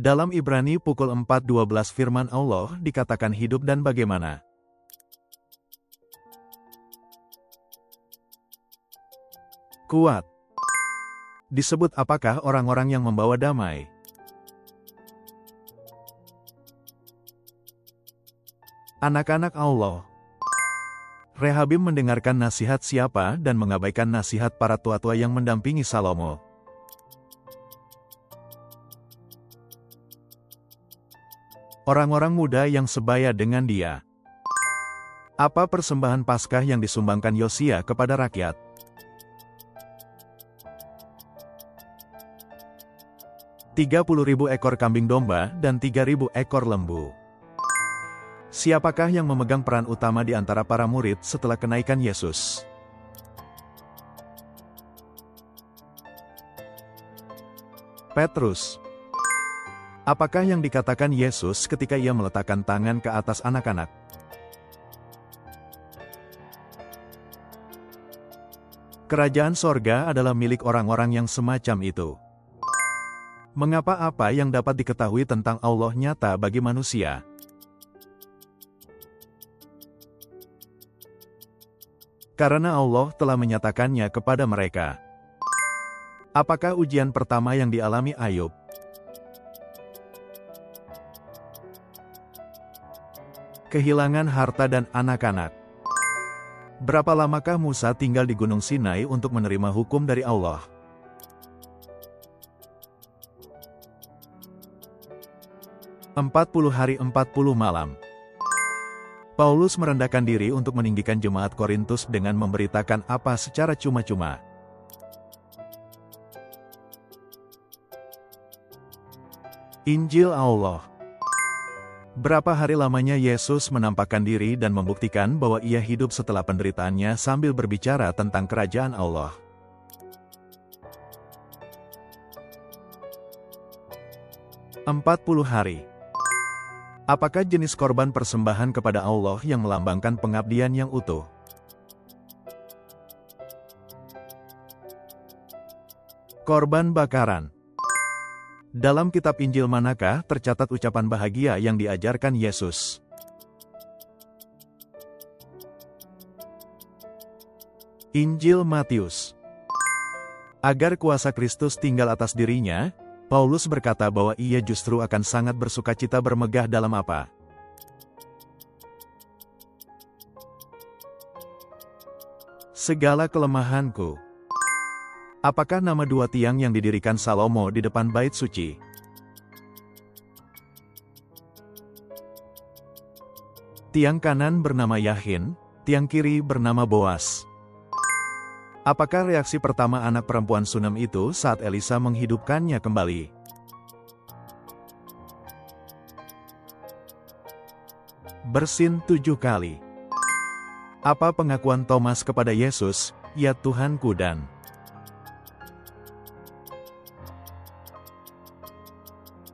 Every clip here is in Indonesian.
Dalam Ibrani pukul 4:12 firman Allah dikatakan hidup dan bagaimana. Kuat. Disebut apakah orang-orang yang membawa damai? Anak-anak Allah. Rehabim mendengarkan nasihat siapa dan mengabaikan nasihat para tua-tua yang mendampingi Salomo. Orang-orang muda yang sebaya dengan dia. Apa persembahan Paskah yang disumbangkan Yosia kepada rakyat? $30.000 ekor kambing domba dan 3.000 ekor lembu. Siapakah yang memegang peran utama di antara para murid setelah kenaikan Yesus? Petrus. Apakah yang dikatakan Yesus ketika ia meletakkan tangan ke atas anak-anak? Kerajaan sorga adalah milik orang-orang yang semacam itu. Mengapa apa yang dapat diketahui tentang Allah nyata bagi manusia? Karena Allah telah menyatakannya kepada mereka. Apakah ujian pertama yang dialami Ayub? Kehilangan harta dan anak-anak. Berapa lamakah Musa tinggal di Gunung Sinai untuk menerima hukum dari Allah? "40 hari 40 malam. Paulus merendahkan diri untuk meninggikan jemaat Korintus dengan memberitakan apa secara cuma-cuma. Injil Allah. Berapa hari lamanya Yesus menampakkan diri dan membuktikan bahwa ia hidup setelah penderitaannya sambil berbicara tentang kerajaan Allah. "40 hari. Apakah jenis korban persembahan kepada Allah yang melambangkan pengabdian yang utuh? Korban bakaran. Dalam kitab Injil manakah tercatat ucapan bahagia yang diajarkan Yesus? Injil Matius. Agar kuasa Kristus tinggal atas dirinya, Paulus berkata bahwa ia justru akan sangat bersukacita bermegah dalam apa? Segala kelemahanku. Apakah nama dua tiang yang didirikan Salomo di depan bait suci? Tiang kanan bernama Yahin, tiang kiri bernama Boas. Apakah reaksi pertama anak perempuan Sunem itu saat Elisa menghidupkannya kembali? Bersin 7 kali. Apa pengakuan Thomas kepada Yesus, "Ya Tuhanku dan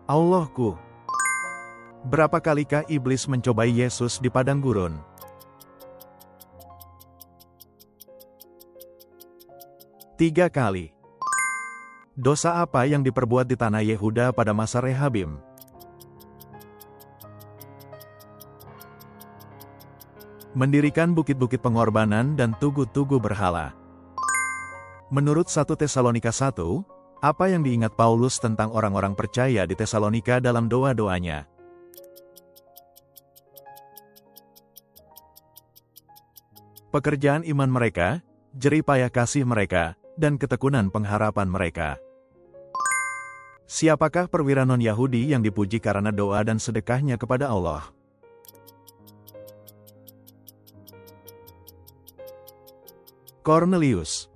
Allahku"? Berapa kalikah iblis mencobai Yesus di padang gurun? 3 kali. Dosa apa yang diperbuat di tanah Yehuda pada masa Rehabim? Mendirikan bukit-bukit pengorbanan dan tugu-tugu berhala. Menurut 1 Tesalonika 1, apa yang diingat Paulus tentang orang-orang percaya di Tesalonika dalam doa-doanya? Pekerjaan iman mereka, jerih payah kasih mereka, dan ketekunan pengharapan mereka. Siapakah perwira non-Yahudi yang dipuji karena doa dan sedekahnya kepada Allah? Cornelius.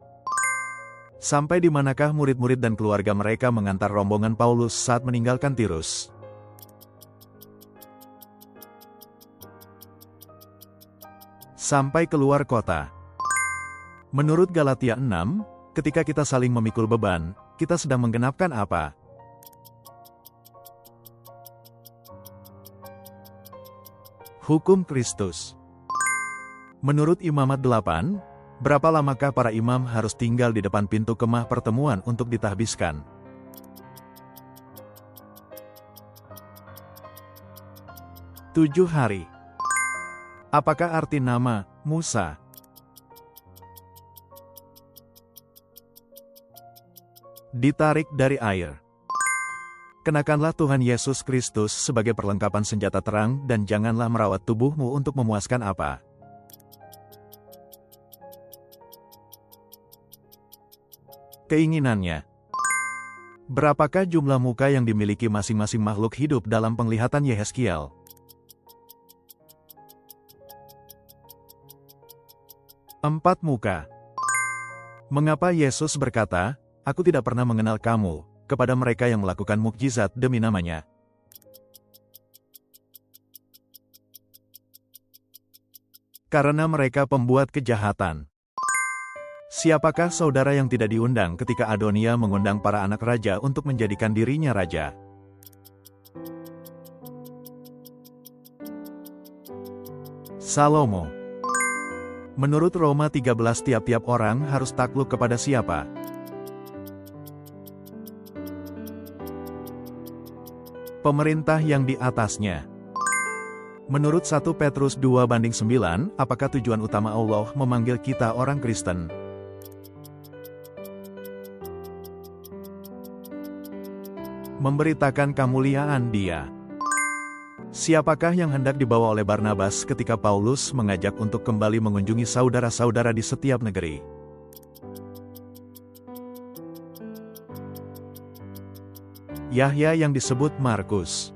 Sampai di manakah murid-murid dan keluarga mereka mengantar rombongan Paulus saat meninggalkan Tirus? Sampai keluar kota. Menurut Galatia 6, ketika kita saling memikul beban, kita sedang menggenapkan apa? Hukum Kristus. Menurut Imamat 8, berapa lamakah para imam harus tinggal di depan pintu kemah pertemuan untuk ditahbiskan? 7 hari. Apakah arti nama Musa? Ditarik dari air. Kenakanlah Tuhan Yesus Kristus sebagai perlengkapan senjata terang dan janganlah merawat tubuhmu untuk memuaskan apa. Keinginannya. Berapakah jumlah muka yang dimiliki masing-masing makhluk hidup dalam penglihatan Yehezkiel? 4 muka. Mengapa Yesus berkata, "Aku tidak pernah mengenal kamu," kepada mereka yang melakukan mukjizat demi namanya? Karena mereka pembuat kejahatan. Siapakah saudara yang tidak diundang ketika Adonia mengundang para anak raja untuk menjadikan dirinya raja? Salomo. Menurut Roma 13 tiap-tiap orang harus takluk kepada siapa? Pemerintah yang di atasnya. Menurut 1 Petrus 2:9, apakah tujuan utama Allah memanggil kita orang Kristen? Memberitakan kemuliaan Dia. Siapakah yang hendak dibawa oleh Barnabas ketika Paulus mengajak untuk kembali mengunjungi saudara-saudara di setiap negeri? Yahya yang disebut Markus.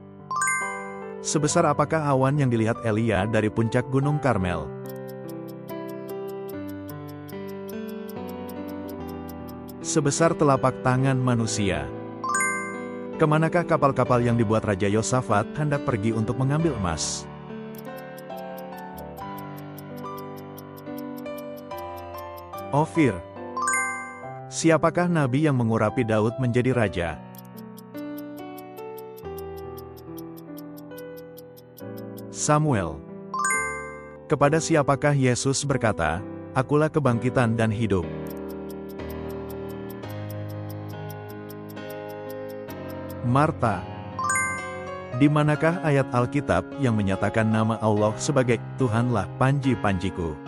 Sebesar apakah awan yang dilihat Elia dari puncak Gunung Karmel? Sebesar telapak tangan manusia. Kemanakah kapal-kapal yang dibuat Raja Yosafat hendak pergi untuk mengambil emas? Ofir. Siapakah nabi yang mengurapi Daud menjadi raja? Samuel. Kepada siapakah Yesus berkata, "Akulah kebangkitan dan hidup"? Marta. Di manakah ayat Alkitab yang menyatakan nama Allah sebagai Tuhanlah panji-panjiku?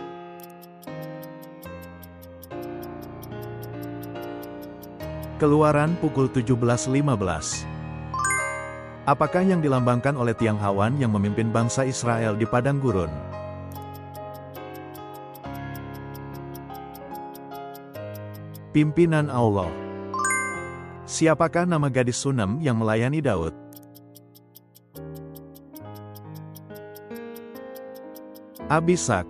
Keluaran pukul 17.15. Apakah yang dilambangkan oleh tiang awan yang memimpin bangsa Israel di padang gurun? Pimpinan Allah. Siapakah nama gadis Sunem yang melayani Daud? Abisak.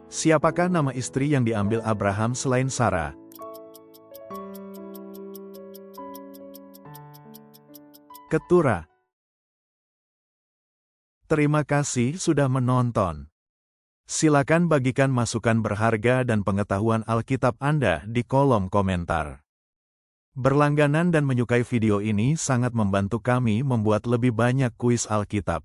Siapakah nama istri yang diambil Abraham selain Sarah? Keturah. Terima kasih sudah menonton. Silakan bagikan masukan berharga dan pengetahuan Alkitab Anda di kolom komentar. Berlangganan dan menyukai video ini sangat membantu kami membuat lebih banyak kuis Alkitab.